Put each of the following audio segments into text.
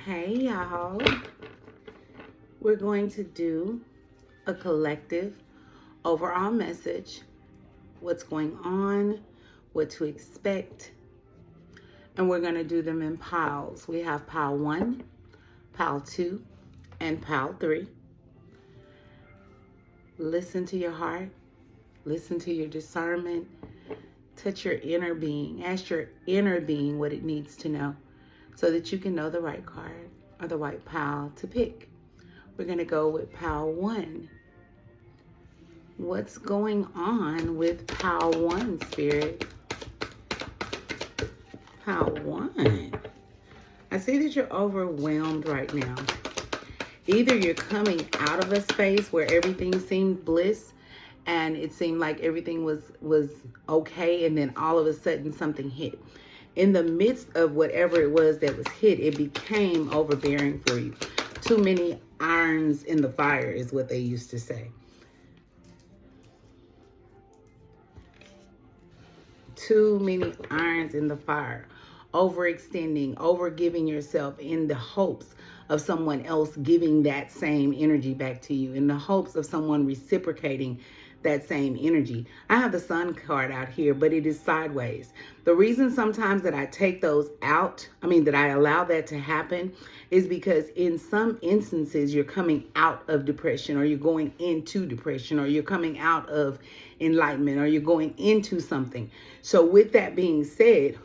Hey y'all, we're going to do a collective overall message, what's going on, what to expect, and we're going to do them in piles. We have pile 1, pile 2, and pile 3. Listen to your heart, listen to your discernment, touch your inner being, ask your inner being what it needs to know so that you can know the right card or the right pile to pick. We're going to go with pile 1. What's going on with pile 1, Spirit? Pile 1. I see that you're overwhelmed right now. Either you're coming out of a space where everything seemed bliss and it seemed like everything was okay, and then all of a sudden something hit. In the midst of whatever it was that was hit, it became overbearing for you. Too many irons in the fire is what they used to say. Too many irons in the fire. Overextending, overgiving yourself in the hopes of someone else giving that same energy back to you, in the hopes of someone reciprocating that same energy. I have the Sun card out here, but it is sideways. The reason sometimes that I take those out, that I allow that to happen, is because in some instances you're coming out of depression, or you're going into depression, or you're coming out of enlightenment, or you're going into something. So with that being said,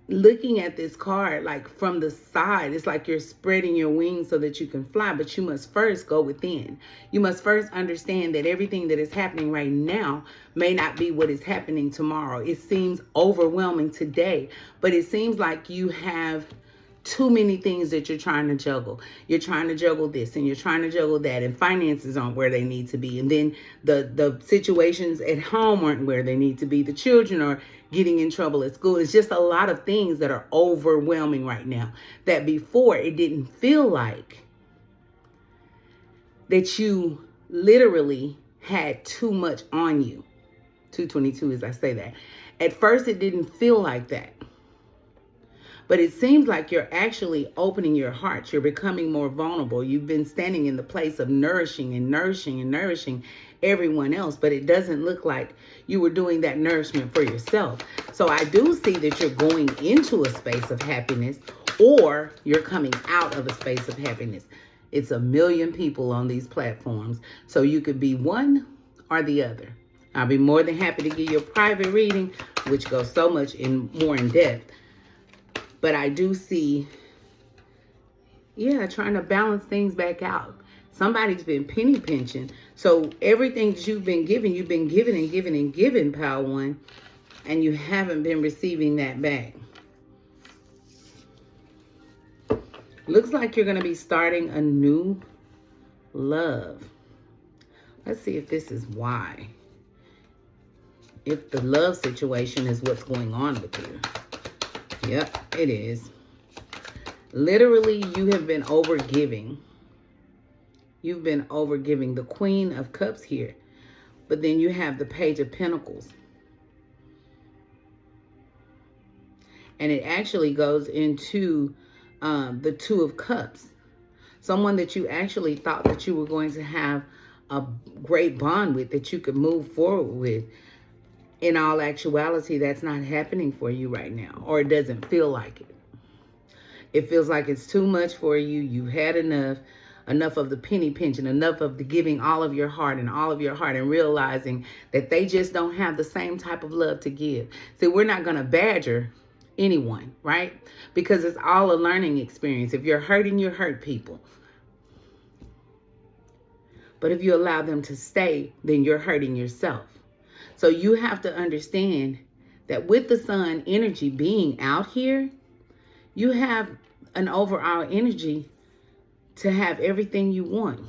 looking at this card like from the side, it's like you're spreading your wings so that you can fly, but you must first go within. You must first understand that everything that is happening right now may not be what is happening tomorrow. It seems overwhelming today, but it seems like you have too many things that you're trying to juggle. You're trying to juggle this and you're trying to juggle that, and finances aren't where they need to be. And then the situations at home aren't where they need to be. The children are getting in trouble at school. It's just a lot of things that are overwhelming right now, that before it didn't feel like that you literally had too much on you. 222 as I say that. At first it didn't feel like that. But it seems like you're actually opening your heart. You're becoming more vulnerable. You've been standing in the place of nourishing and nourishing and nourishing everyone else, but it doesn't look like you were doing that nourishment for yourself. So I do see that you're going into a space of happiness, or you're coming out of a space of happiness. It's a million people on these platforms, so you could be one or the other. I'll be more than happy to give you a private reading, which goes so much more in depth. But I do see, trying to balance things back out. Somebody's been penny pinching. So everything that you've been given and given, pile 1, and you haven't been receiving that back. Looks like you're going to be starting a new love. Let's see if this is why. If the love situation is what's going on with you. Yep, it is. Literally, you have been overgiving. You've been overgiving. The Queen of Cups here. But then you have the Page of Pentacles. And it actually goes into the Two of Cups. Someone that you actually thought that you were going to have a great bond with, that you could move forward with. In all actuality, that's not happening for you right now, or it doesn't feel like it. It feels like it's too much for you. You've had enough of the penny pinching, enough of the giving all of your heart and realizing that they just don't have the same type of love to give. See, we're not going to badger anyone, right? Because it's all a learning experience. If you're hurting, you hurt people. But if you allow them to stay, then you're hurting yourself. So you have to understand that with the Sun energy being out here, you have an overall energy to have everything you want.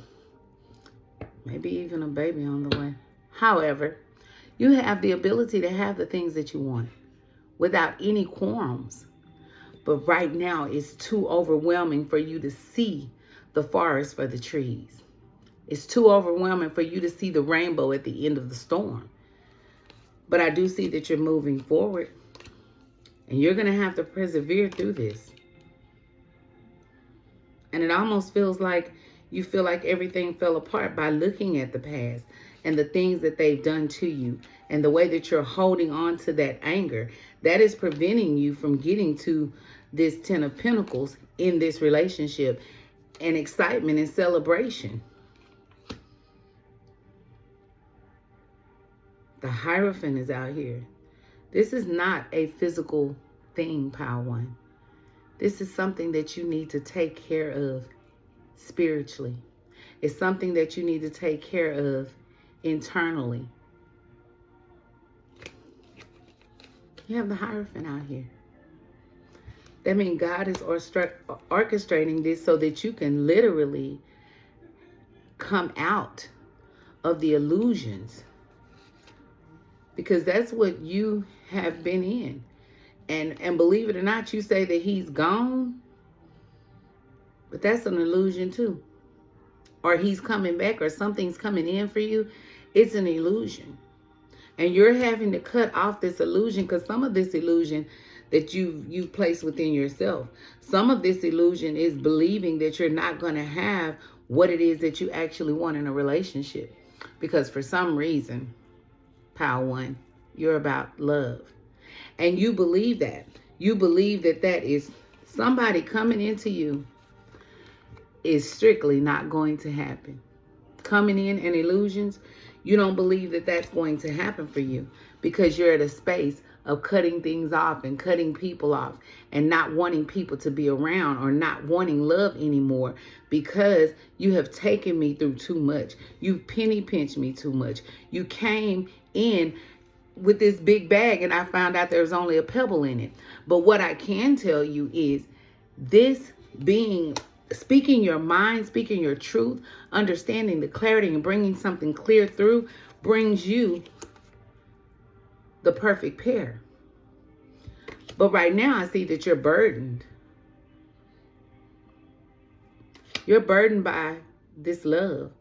Maybe even a baby on the way. However, you have the ability to have the things that you want without any qualms. But right now, it's too overwhelming for you to see the forest for the trees. It's too overwhelming for you to see the rainbow at the end of the storm. But I do see that you're moving forward, and you're going to have to persevere through this. And it almost feels like you feel like everything fell apart by looking at the past and the things that they've done to you and the way that you're holding on to that anger. That is preventing you from getting to this 10 of Pentacles in this relationship and excitement and celebration. The Hierophant is out here. This is not a physical thing, Pile 1. This is something that you need to take care of spiritually. It's something that you need to take care of internally. You have the Hierophant out here. That means God is orchestrating this so that you can literally come out of the illusions. Because that's what you have been in. And believe it or not, you say that he's gone. But that's an illusion too. Or he's coming back or something's coming in for you. It's an illusion. And you're having to cut off this illusion because some of this illusion that you've placed within yourself. Some of this illusion is believing that you're not going to have what it is that you actually want in a relationship. Because for some reason, Pile 1, you're about love. And you believe that. You believe that that is somebody coming into you is strictly not going to happen. Coming in and illusions, you don't believe that that's going to happen for you because you're at a space of cutting things off and cutting people off and not wanting people to be around or not wanting love anymore because you have taken me through too much. You penny pinched me too much. You came in with this big bag and I found out there's only a pebble in it. But what I can tell you is this speaking your mind, speaking your truth, understanding the clarity and bringing something clear through brings you the perfect pair. But right now I see that you're burdened. You're burdened by this love.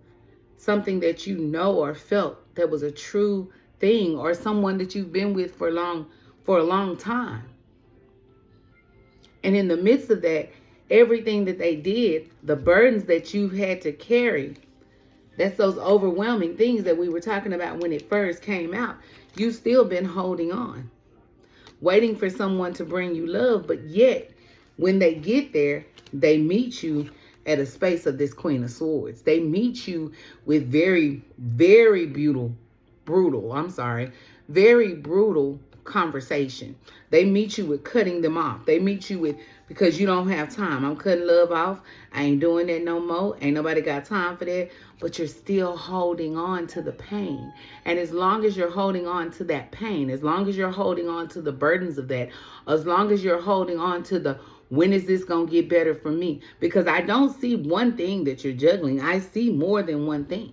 Something that you know or felt that was a true thing or someone that you've been with for a long time. And in the midst of that, everything that they did, the burdens that you had to carry, that's those overwhelming things that we were talking about when it first came out. You've still been holding on, waiting for someone to bring you love. But yet, when they get there, they meet you at a space of this Queen of Swords. They meet you with very, very very brutal conversation. They meet you with cutting them off. They meet you with, because you don't have time. I'm cutting love off. I ain't doing that no more. Ain't nobody got time for that. But you're still holding on to the pain. And as long as you're holding on to that pain, as long as you're holding on to the burdens of that, as long as you're holding on to the, when is this going to get better for me? Because I don't see one thing that you're juggling. I see more than one thing.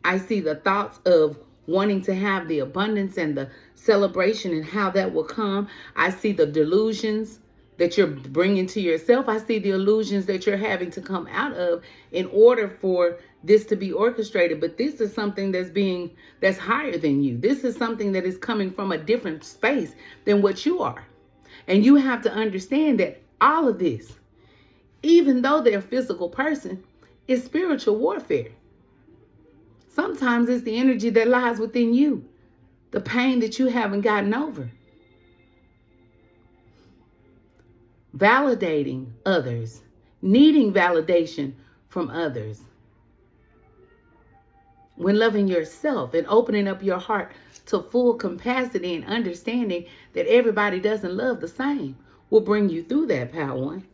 I see the thoughts of wanting to have the abundance and the celebration and how that will come. I see the delusions that you're bringing to yourself. I see the illusions that you're having to come out of in order for this to be orchestrated. But this is something that's higher than you. This is something that is coming from a different space than what you are. And you have to understand that all of this, even though they're a physical person, is spiritual warfare. Sometimes it's the energy that lies within you, the pain that you haven't gotten over. Validating others, needing validation from others. When loving yourself and opening up your heart to full capacity and understanding that everybody doesn't love the same will bring you through that, Pile 1.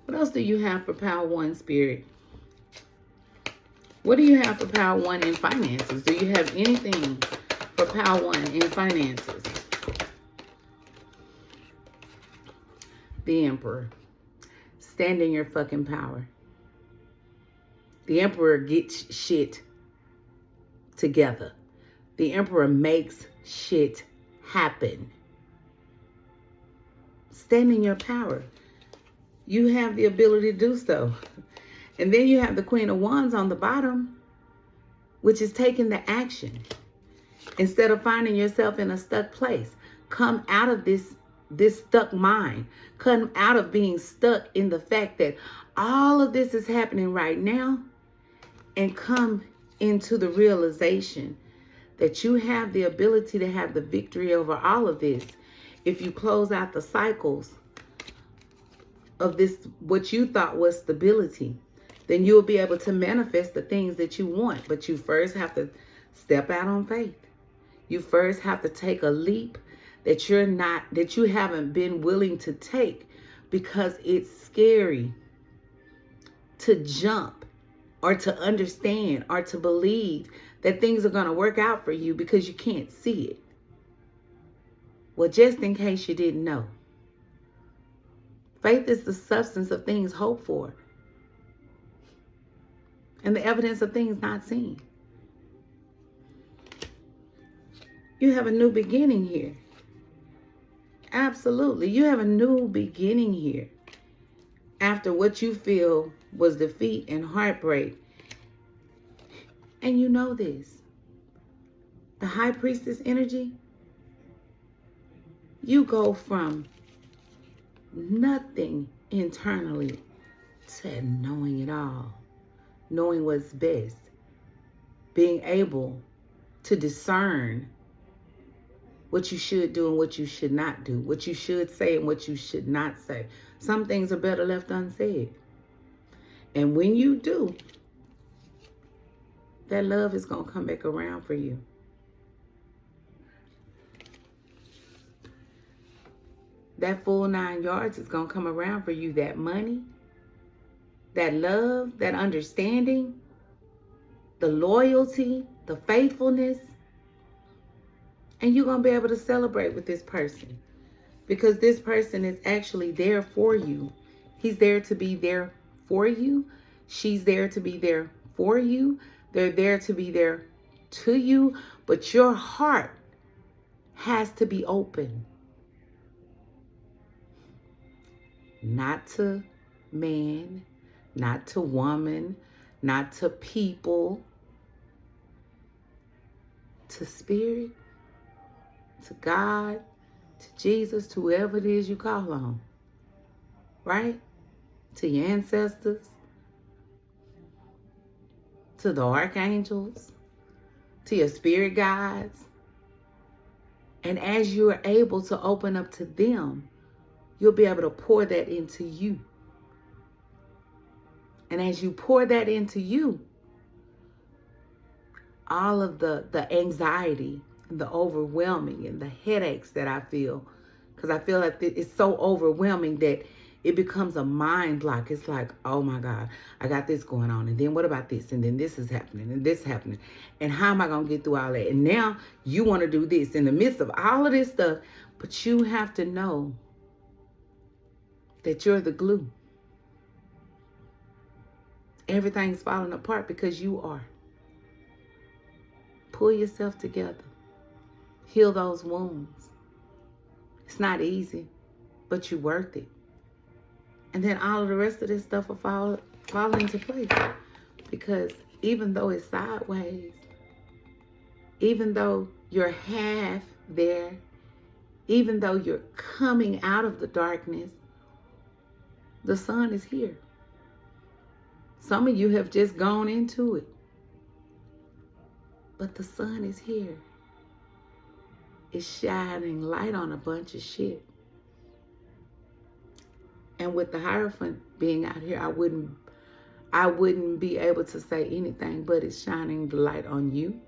What else do you have for Pile 1, Spirit? What do you have for Pile 1 in finances? Do you have anything for Pile 1 in finances? The Emperor. Stand in your fucking power. The Emperor gets shit together. The Emperor makes shit happen. Stand in your power. You have the ability to do so. And then you have the Queen of Wands on the bottom, which is taking the action. Instead of finding yourself in a stuck place, come out of this this stuck mind. Come out of being stuck in the fact that all of this is happening right now, and come into the realization that you have the ability to have the victory over all of this. If you close out the cycles of this, what you thought was stability, then you'll be able to manifest the things that you want. But you first have to step out on faith. You first have to take a leap that you haven't been willing to take, because it's scary to jump or to understand or to believe that things are going to work out for you because you can't see it. Well, just in case you didn't know, faith is the substance of things hoped for and the evidence of things not seen. You have a new beginning here. Absolutely. You have a new beginning here. After what you feel was defeat and heartbreak. And you know this. The high priestess energy, you go from nothing internally to knowing it all. Knowing what's best. Being able to discern what you should do and what you should not do. What you should say and what you should not say. Some things are better left unsaid. And when you do, that love is going to come back around for you. That full 9 yards is going to come around for you. That money, that love, that understanding, the loyalty, the faithfulness. And you're going to be able to celebrate with this person, because this person is actually there for you. He's there to be there for you. She's there to be there for you. They're there to be there to you. But your heart has to be open. Not to man, not to woman, not to people, to spirit, to God, to Jesus, to whoever it is you call on, right? To your ancestors, to the archangels, to your spirit guides. And as you are able to open up to them, you'll be able to pour that into you. And as you pour that into you, all of the anxiety and the overwhelming and the headaches that I feel, because I feel like it's so overwhelming that it becomes a mind block. It's like, oh my God, I got this going on. And then what about this? And then this is happening and this happening. And how am I going to get through all that? And now you want to do this in the midst of all of this stuff. But you have to know that you're the glue. Everything's falling apart because you are. Pull yourself together. Heal those wounds. It's not easy, but you're worth it. And then all of the rest of this stuff will fall into place. Because even though it's sideways, even though you're half there, even though you're coming out of the darkness, the sun is here. Some of you have just gone into it. But the sun is here. It's shining light on a bunch of shit. And with the Hierophant being out here, I wouldn't be able to say anything, but it's shining the light on you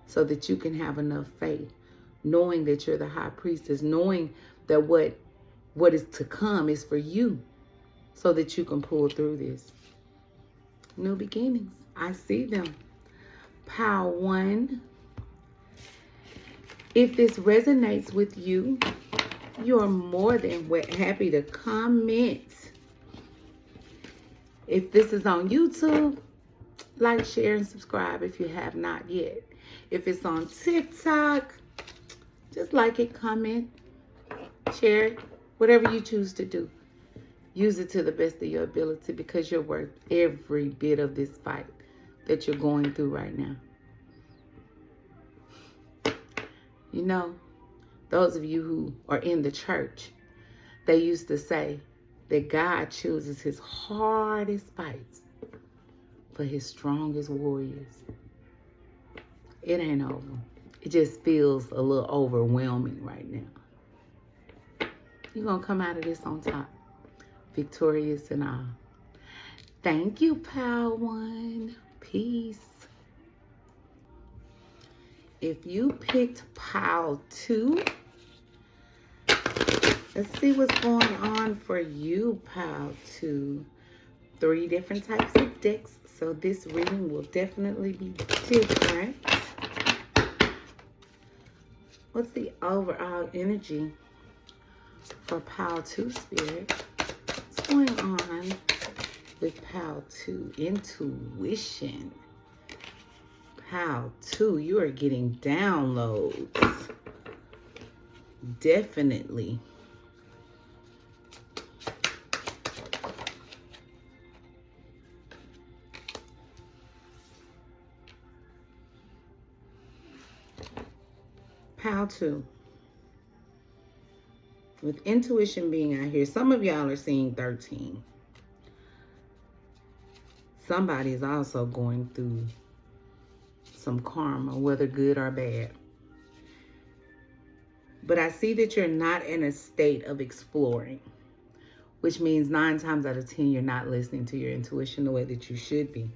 so that you can have enough faith, knowing that you're the high priestess, knowing that what is to come is for you, so that you can pull through this. New beginnings. I see them. Pile 1. If this resonates with you, you're more than happy to comment. If this is on YouTube, like, share, and subscribe if you have not yet. If it's on TikTok, just like it, comment, share it, whatever you choose to do. Use it to the best of your ability, because you're worth every bit of this fight that you're going through right now. You know, Those of you who are in the church, they used to say that God chooses his hardest fights for his strongest warriors. It ain't over. It just feels a little overwhelming right now. You're going to come out of this on top, victorious and all. Thank you, Pal One. Peace. If you picked Pile 2, let's see what's going on for you, Pile 2. 3 different types of decks, so this reading will definitely be different. What's the overall energy for Pile 2, Spirit? What's going on with Pile 2? Intuition. Pile 2, you are getting downloads. Definitely. Pile 2. With intuition being out here, some of y'all are seeing 13. Somebody is also going through some karma, whether good or bad. But I see that you're not in a state of exploring, which means 9 times out of 10, you're not listening to your intuition the way that you should be.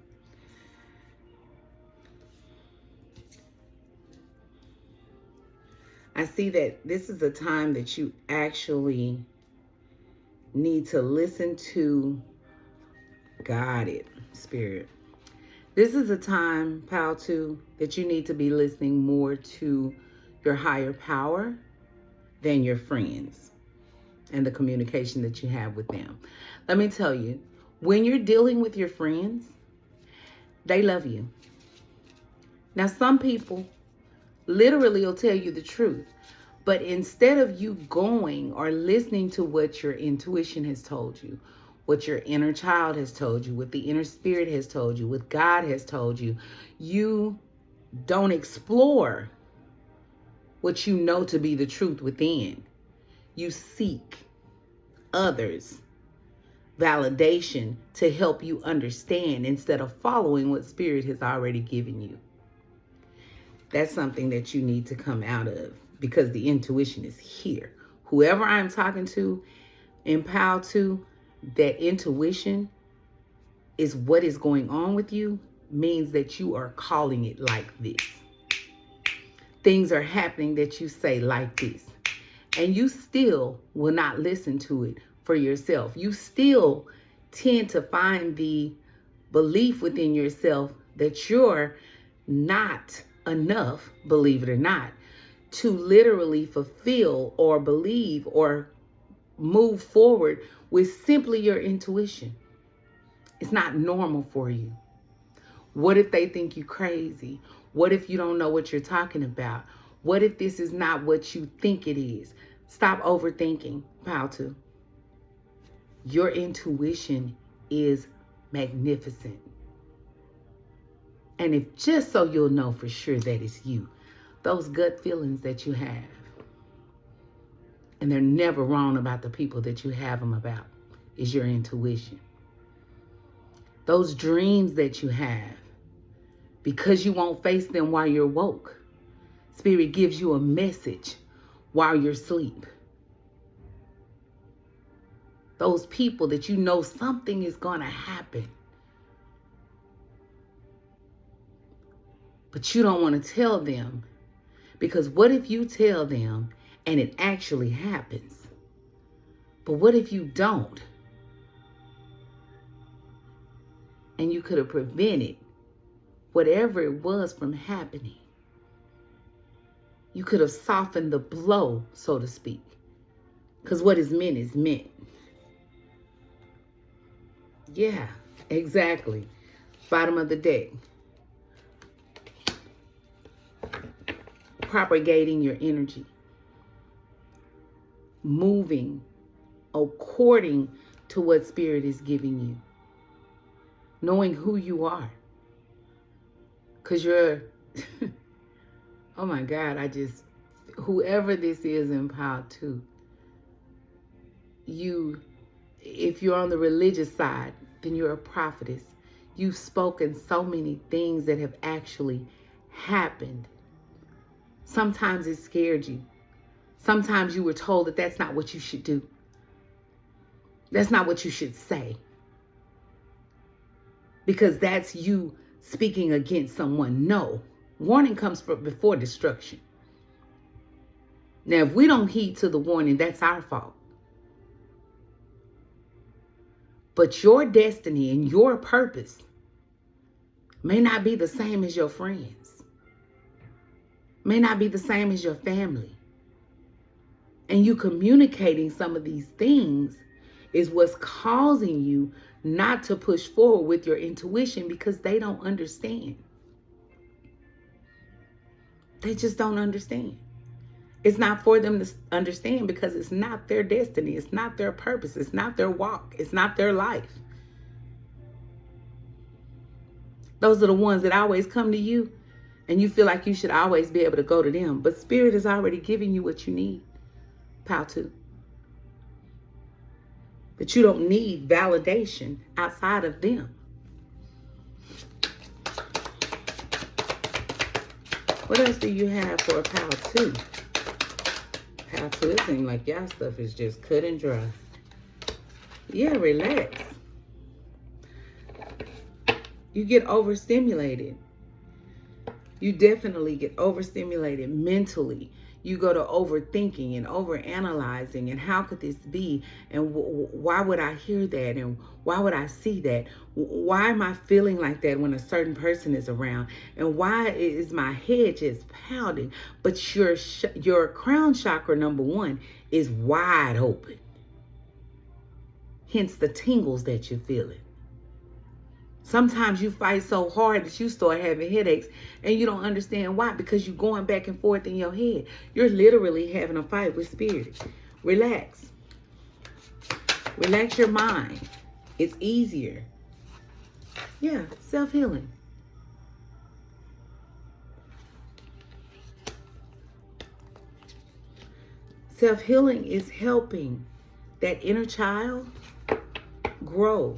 I see that this is a time that you actually need to listen to guided spirit. This is a time, Pile 2, that you need to be listening more to your higher power than your friends and the communication that you have with them. Let me tell you, when you're dealing with your friends, they love you. Now, some people literally will tell you the truth, but instead of you going or listening to what your intuition has told you, what your inner child has told you, what the inner spirit has told you, what God has told you, you don't explore what you know to be the truth within. You seek others' validation to help you understand instead of following what spirit has already given you. That's something that you need to come out of, because the intuition is here. Whoever I'm talking to in Pile 2, that intuition is what is going on with you, means that you are calling it like this. Things are happening that you say like this, and you still will not listen to it for yourself. You still tend to find the belief within yourself that you're not enough, believe it or not, to literally fulfill or believe or move forward with simply your intuition. It's not normal for you. What if they think you crazy? What if you don't know what you're talking about? What if this is not what you think it is? Stop overthinking, Pile 2. Your intuition is magnificent. And if just so you'll know for sure that it's you, those gut feelings that you have, and they're never wrong about the people that you have them about, is your intuition. Those dreams that you have, because you won't face them while you're woke, Spirit gives you a message while you're asleep. Those people that you know something is going to happen, but you don't want to tell them, because what if you tell them and it actually happens? But what if you don't? And you could have prevented whatever it was from happening. You could have softened the blow, so to speak. Because what is meant. Yeah, exactly. Bottom of the deck. Propagating your energy. Moving according to what Spirit is giving you. Knowing who you are. Because you're, oh my God, whoever this is in pile 2, if you're on the religious side, then you're a prophetess. You've spoken so many things that have actually happened. Sometimes it scared you. Sometimes you were told that that's not what you should do. That's not what you should say. Because that's you speaking against someone. No. Warning comes before destruction. Now, if we don't heed to the warning, that's our fault. But your destiny and your purpose may not be the same as your friends. May not be the same as your family. And you communicating some of these things is what's causing you not to push forward with your intuition, because they don't understand. They just don't understand. It's not for them to understand, because it's not their destiny. It's not their purpose. It's not their walk. It's not their life. Those are the ones that always come to you, and you feel like you should always be able to go to them. But Spirit is already giving you what you need. Pile 2. That you don't need validation outside of them. What else do you have for a pile 2? Pile 2, it seems like y'all stuff is just cut and dry. Yeah, relax. You get overstimulated. You definitely get overstimulated mentally. You go to overthinking and overanalyzing, and how could this be? And why would I hear that? And why would I see that? Why am I feeling like that when a certain person is around? And why is my head just pounding? But your crown chakra, number 1, is wide open. Hence the tingles that you're feeling. Sometimes you fight so hard that you start having headaches, and you don't understand why, because you're going back and forth in your head. You're literally having a fight with spirit. Relax. Relax your mind. It's easier. Yeah, self-healing. Self-healing is helping that inner child grow,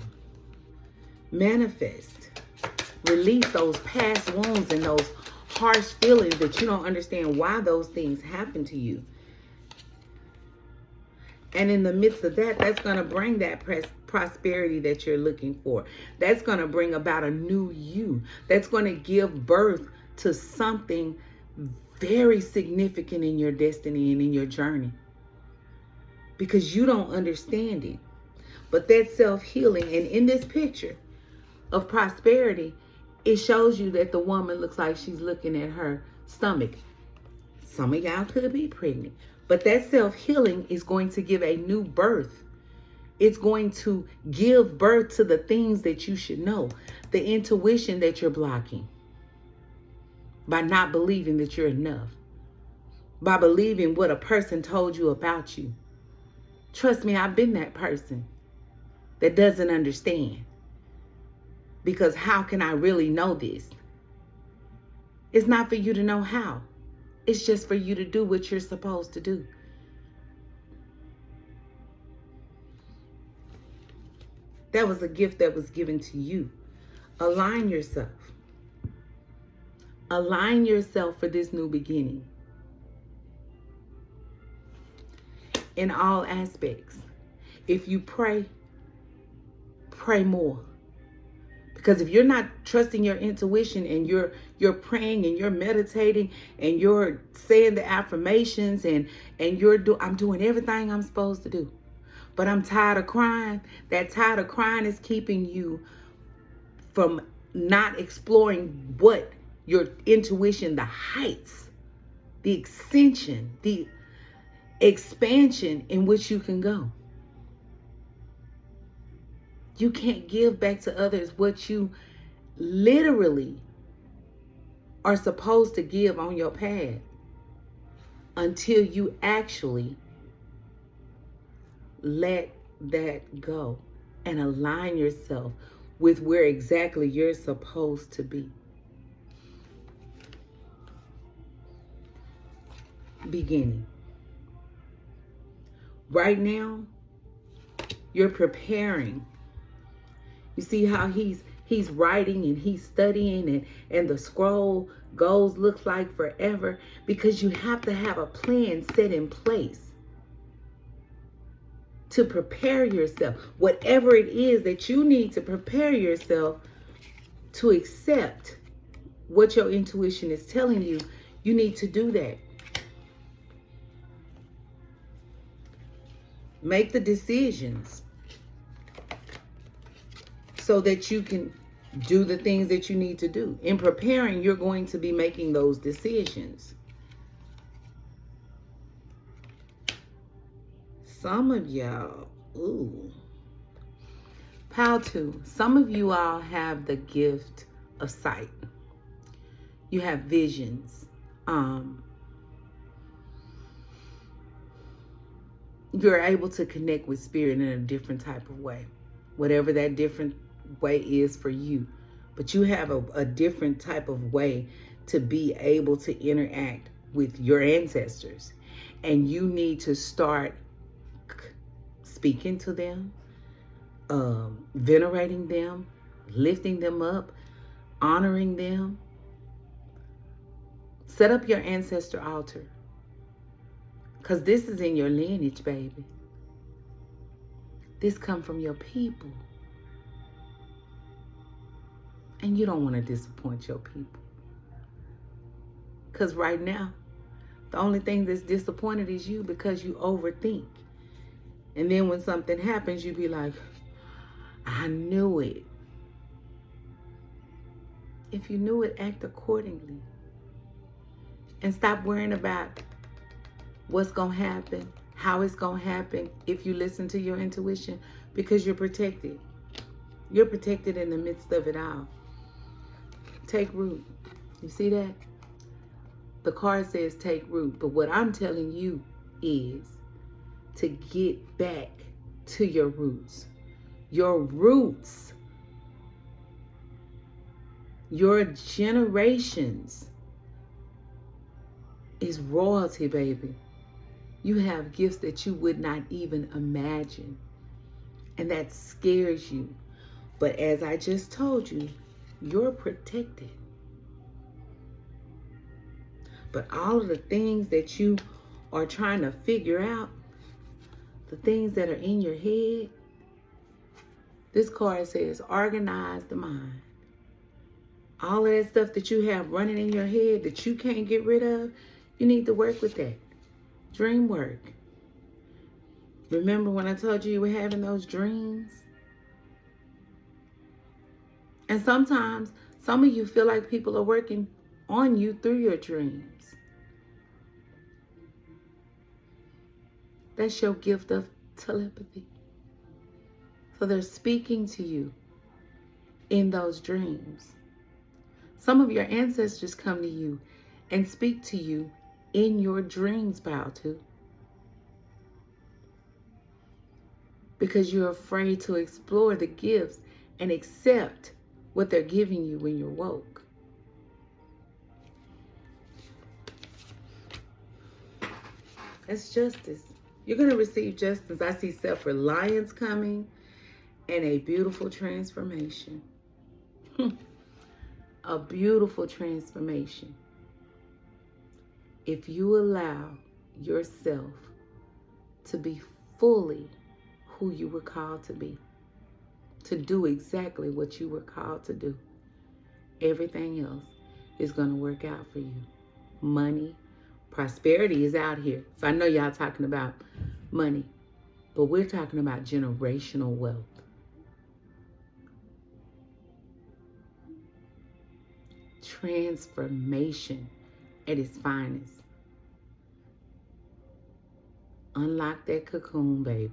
manifest, release those past wounds and those harsh feelings that you don't understand why those things happen to you. And in the midst of that, that's going to bring that prosperity that you're looking for. That's going to bring about a new you. That's going to give birth to something very significant in your destiny and in your journey. Because you don't understand it. But that self-healing, and in this picture of prosperity, it shows you that the woman looks like she's looking at her stomach. Some of y'all could be pregnant. But that self-healing is going to give a new birth. It's going to give birth to the things that you should know. The intuition that you're blocking. By not believing that you're enough. By believing what a person told you about you. Trust me, I've been that person that doesn't understand. Because how can I really know this? It's not for you to know how. It's just for you to do what you're supposed to do. That was a gift that was given to you. Align yourself. Align yourself for this new beginning. In all aspects. If you pray, pray more. Because if you're not trusting your intuition and you're praying and you're meditating and you're saying the affirmations and I'm doing everything I'm supposed to do, but I'm tired of crying. That tired of crying is keeping you from not exploring what your intuition, the heights, the extension, the expansion in which you can go. You can't give back to others what you literally are supposed to give on your path until you actually let that go and align yourself with where exactly you're supposed to be. beginning. Right now, you're preparing. You see how he's writing and he's studying, and the scroll looks like forever, because you have to have a plan set in place to prepare yourself. Whatever it is that you need to prepare yourself to accept what your intuition is telling you, you need to do that. Make the decisions so that you can do the things that you need to do. In preparing, you're going to be making those decisions. Some of y'all, Pile 2, some of you all have the gift of sight. You have visions. You're able to connect with spirit in a different type of way, whatever that different way is for you. But you have a different type of way to be able to interact with your ancestors. And you need to start speaking to them, venerating them, lifting them up, honoring them. Set up your ancestor altar. Because this is in your lineage, baby. This come from your people. And you don't want to disappoint your people. Because right now, the only thing that's disappointed is you, because you overthink. And then when something happens, you be like, I knew it. If you knew it, act accordingly. And stop worrying about what's going to happen, how it's going to happen if you listen to your intuition, because you're protected. You're protected in the midst of it all. Take root. You see that? The card says take root. But what I'm telling you is to get back to your roots. Your roots. Your generations is royalty, baby. You have gifts that you would not even imagine. And that scares you. But as I just told you, you're protected. But all of the things that you are trying to figure out, the things that are in your head, this card says organize the mind. All of that stuff that you have running in your head that you can't get rid of, you need to work with that. Dream work. Remember when I told you were having those dreams? And sometimes, some of you feel like people are working on you through your dreams. That's your gift of telepathy. So they're speaking to you in those dreams. Some of your ancestors come to you and speak to you in your dreams, Pile 2. Because you're afraid to explore the gifts and accept what they're giving you when you're woke. That's justice. You're going to receive justice. I see self-reliance coming and a beautiful transformation. A beautiful transformation. If you allow yourself to be fully who you were called to be, to do exactly what you were called to do, everything else is going to work out for you. Money, prosperity is out here. So I know y'all talking about money, but we're talking about generational wealth. Transformation at its finest. Unlock that cocoon, baby,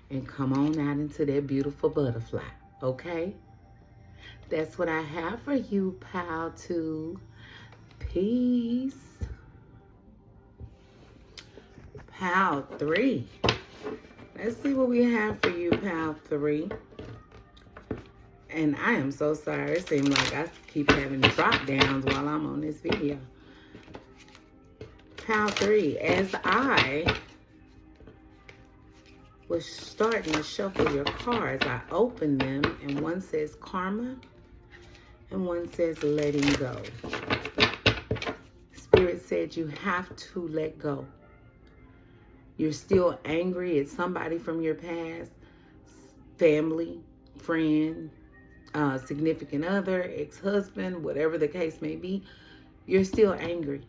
and come on out into that beautiful butterfly, okay? That's what I have for you, Pile 2. Peace. Pile 3. Let's see what we have for you, Pile 3. And I am so sorry. It seems like I keep having drop downs while I'm on this video. Pile 3, as I was starting to shuffle your cards, I opened them, and one says karma, and one says letting go. Spirit said you have to let go. You're still angry at somebody from your past, family, friend, significant other, ex-husband, whatever the case may be. You're still angry.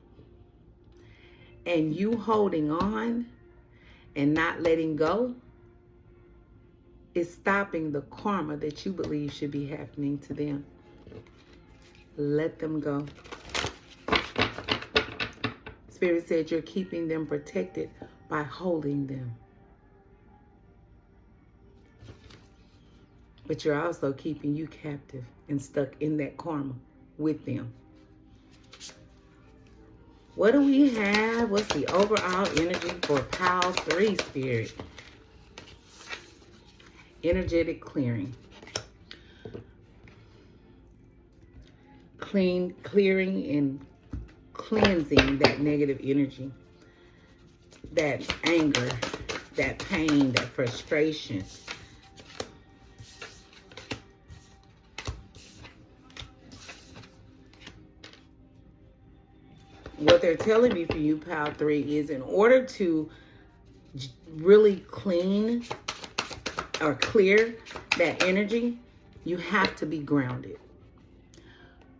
And you holding on and not letting go is stopping the karma that you believe should be happening to them. Let them go. Spirit said you're keeping them protected by holding them. But you're also keeping you captive and stuck in that karma with them. What do we have? What's the overall energy for Pile 3, Spirit? Energetic clearing. Clearing and cleansing that negative energy, that anger, that pain, that frustration. What they're telling me for you, Pile 3, is in order to really clean or clear that energy, you have to be grounded.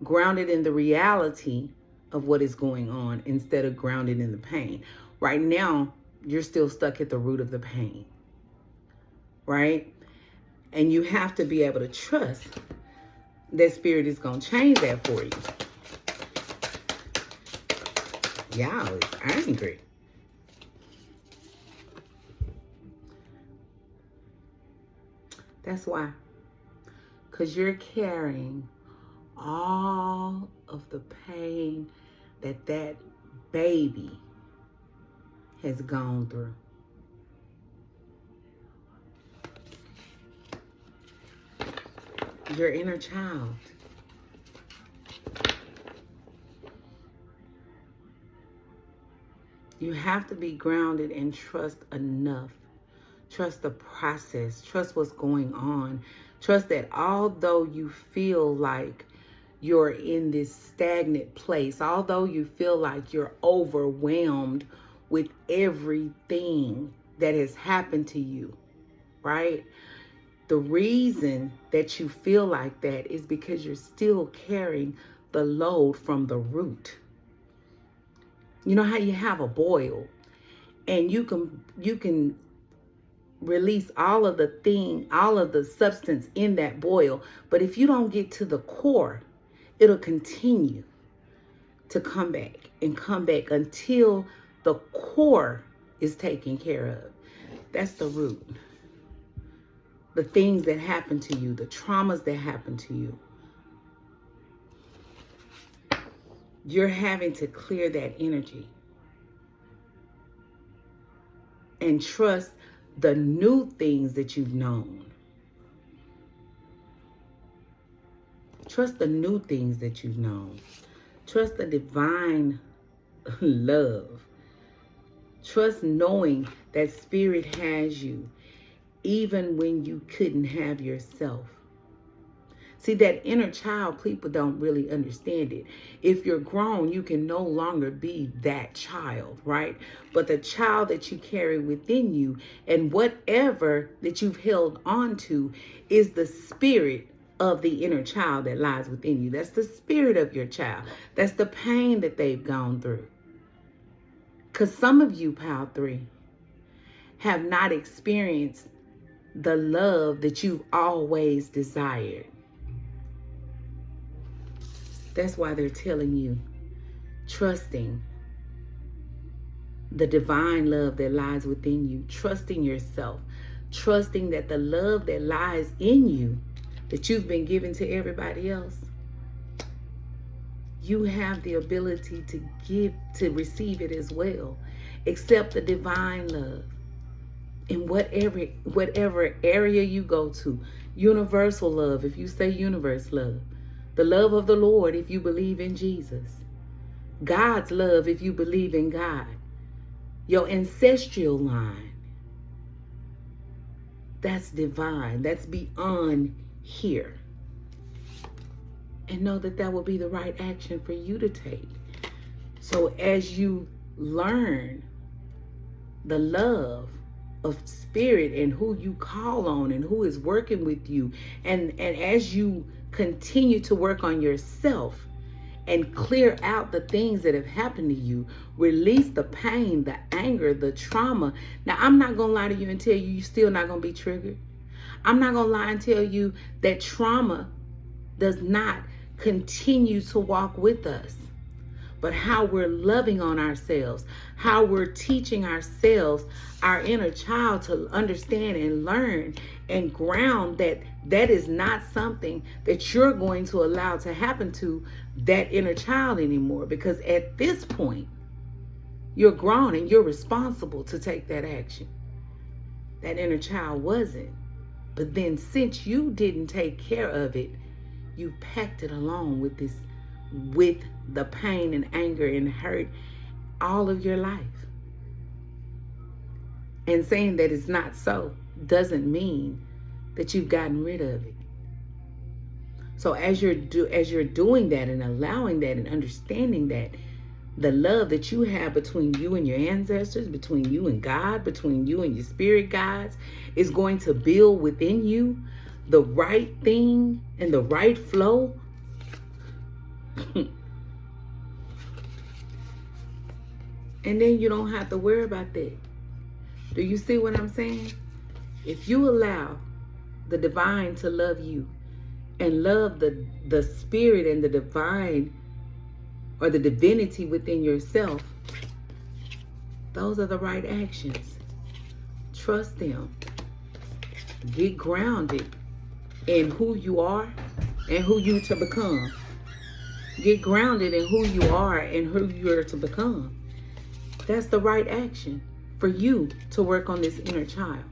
Grounded in the reality of what is going on instead of grounded in the pain. Right now, you're still stuck at the root of the pain, right? And you have to be able to trust that Spirit is going to change that for you. Y'all is angry. That's why. Because you're carrying all of the pain that baby has gone through. Your inner child. You have to be grounded and trust enough. Trust the process. Trust what's going on. Trust that although you feel like you're in this stagnant place, although you feel like you're overwhelmed with everything that has happened to you, right? The reason that you feel like that is because you're still carrying the load from the root. You know how you have a boil and you can release all of the substance in that boil, but if you don't get to the core, it'll continue to come back until the core is taken care of. That's the root. The things that happen to you, the traumas that happen to you. You're having to clear that energy and trust the new things that you've known. Trust the new things that you've known. Trust the divine love. Trust knowing that Spirit has you even when you couldn't have yourself. See, that inner child, people don't really understand it. If you're grown, you can no longer be that child, right? But the child that you carry within you and whatever that you've held on to is the spirit of the inner child that lies within you. That's the spirit of your child. That's the pain that they've gone through. Because some of you, Pile 3, have not experienced the love that you've always desired. That's why they're telling you, trusting the divine love that lies within you, trusting yourself, trusting that the love that lies in you, that you've been given to everybody else, you have the ability to receive it as well. Accept the divine love in whatever area you go to. Universal love, if you say universe love. The love of the Lord, if you believe in Jesus. God's love, if you believe in God. your ancestral line. That's divine. That's beyond here. And know that that will be the right action for you to take. So as you learn the love of spirit and who you call on and who is working with you, and as you continue to work on yourself and clear out the things that have happened to you, release the pain, the anger, the trauma. Now, I'm not going to lie to you and tell you you're still not going to be triggered. I'm not going to lie and tell you that trauma does not continue to walk with us. But how we're loving on ourselves, how we're teaching ourselves, our inner child, to understand and learn and ground that that is not something that you're going to allow to happen to that inner child anymore. Because at this point, you're grown and you're responsible to take that action. That inner child wasn't. But then since you didn't take care of it, you packed it along with this, with the pain and anger and hurt all of your life. And saying that it's not so doesn't mean that you've gotten rid of it. So as you're doing that and allowing that and understanding that, the love that you have between you and your ancestors, between you and God, between you and your spirit guides, is going to build within you the right thing and the right flow. And then you don't have to worry about that. Do you see what I'm saying? If you allow the divine to love you and love the spirit and the divine or the divinity within yourself, those are the right actions. Trust them. Get grounded in who you are and who you to become. Get grounded in who you are and who you're to become. That's the right action for you to work on this inner child.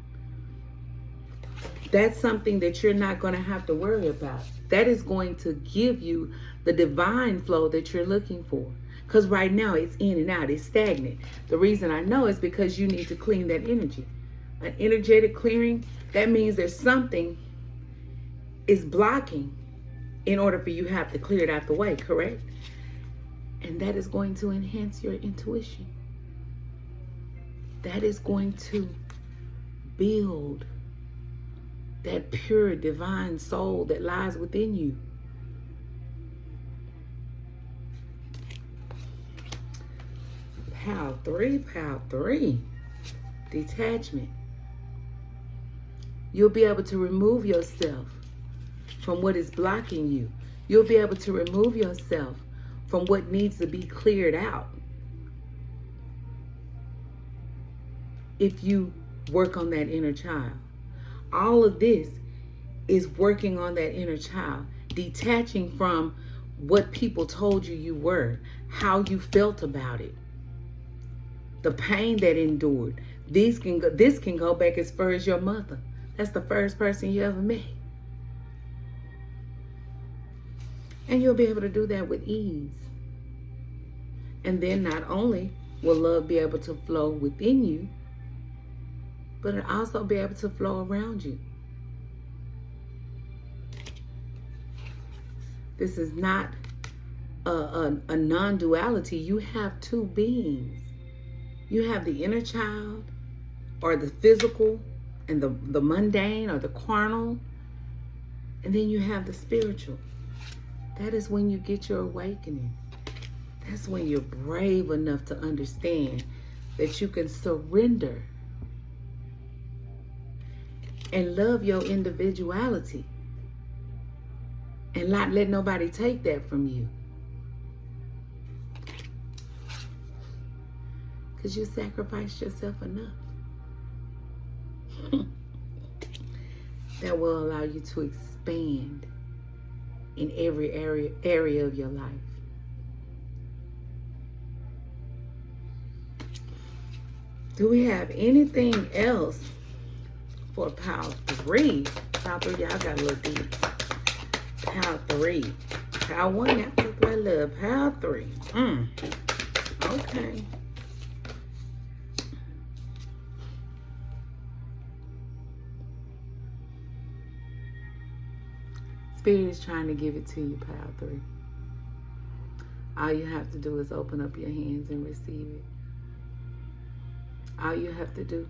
That's something that you're not going to have to worry about. That is going to give you the divine flow that you're looking for. Because right now it's in and out, it's stagnant. The reason I know is because you need to clean that energy. An energetic clearing, that means there's something is blocking in order for you to have to clear it out the way, correct? And that is going to enhance your intuition. That is going to build that pure divine soul that lies within you. Pile 3, detachment. You'll be able to remove yourself from what is blocking you. You'll be able to remove yourself from what needs to be cleared out. If you work on that inner child. All of this is working on that inner child, detaching from what people told you you were, how you felt about it, the pain that endured. This can go back as far as your mother. That's the first person you ever met. And you'll be able to do that with ease. And then not only will love be able to flow within you, but it'll also be able to flow around you. This is not a non-duality. You have two beings. You have the inner child, or the physical, and the mundane, or the carnal. And then you have the spiritual. That is when you get your awakening. That's when you're brave enough to understand that you can surrender and love your individuality and not let nobody take that from you. Because you sacrificed yourself enough. That will allow you to expand in every area of your life. Do we have anything else for pile 3? Pile 3, y'all got a little deep. Pile 3. Pile 1, y'all took my love. Pile 3. Okay. Spirit is trying to give it to you, pile 3. All you have to do is open up your hands and receive it. All you have to do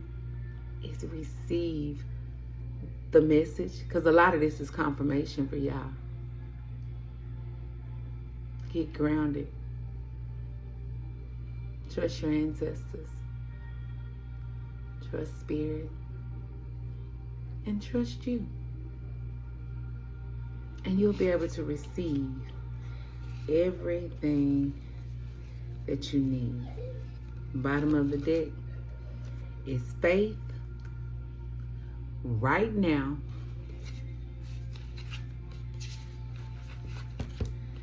is receive the message, because a lot of this is confirmation for y'all. Get grounded. Trust your ancestors. Trust Spirit. And trust you. And you'll be able to receive everything that you need. Bottom of the deck is faith right now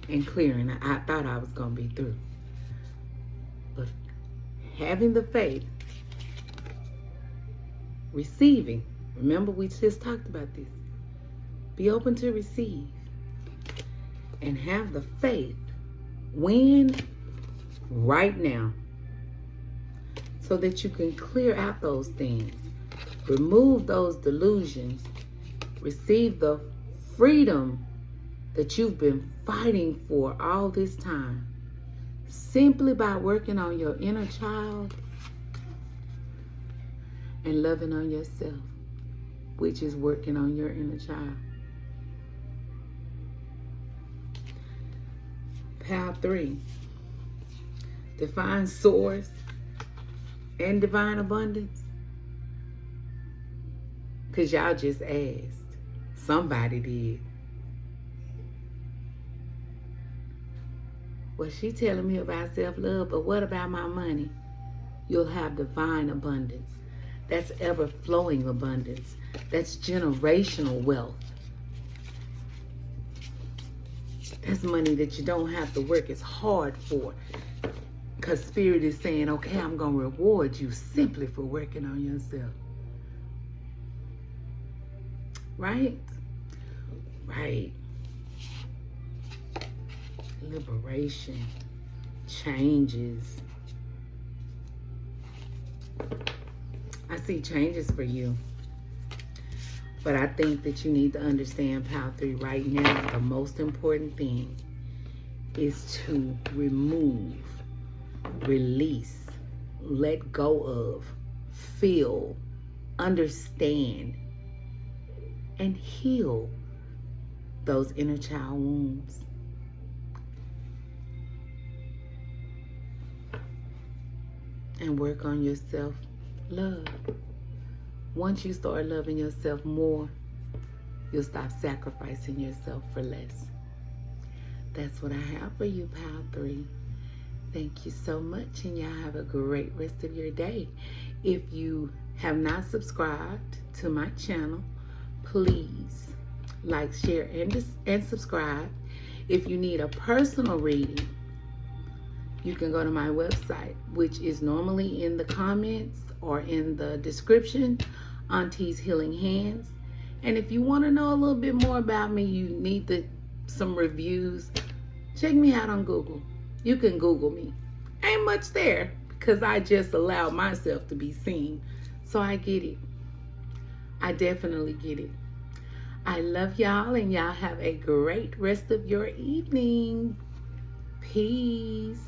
and clearing. I thought I was going to be through. But having the faith, receiving. Remember, we just talked about this. Be open to receive. And have the faith. When? Right now. So that you can clear out those things. Remove those delusions. Receive the freedom that you've been fighting for all this time. Simply by working on your inner child and loving on yourself, which is working on your inner child. Pile 3. Define source and divine abundance. Because y'all just asked. Somebody did. Well, she telling me about self-love, but what about my money? You'll have divine abundance. That's ever-flowing abundance. That's generational wealth. That's money that you don't have to work as hard for. Because Spirit is saying, okay, I'm going to reward you simply for working on yourself. Right? Right. Liberation. Changes. I see changes for you. But I think that you need to understand, Pile 3, right now, the most important thing is to remove, release, let go of, feel, understand, and heal those inner child wounds. And work on your self-love. Once you start loving yourself more, you'll stop sacrificing yourself for less. That's what I have for you, Pile 3. Thank you so much, and y'all have a great rest of your day. If you have not subscribed to my channel, please like, share, and subscribe. If you need a personal reading, you can go to my website, which is normally in the comments or in the description, Auntie's Healing Hands. And if you want to know a little bit more about me, you need some reviews, check me out on Google. You can Google me. Ain't much there because I just allow myself to be seen. So I get it. I definitely get it. I love y'all, and y'all have a great rest of your evening. Peace.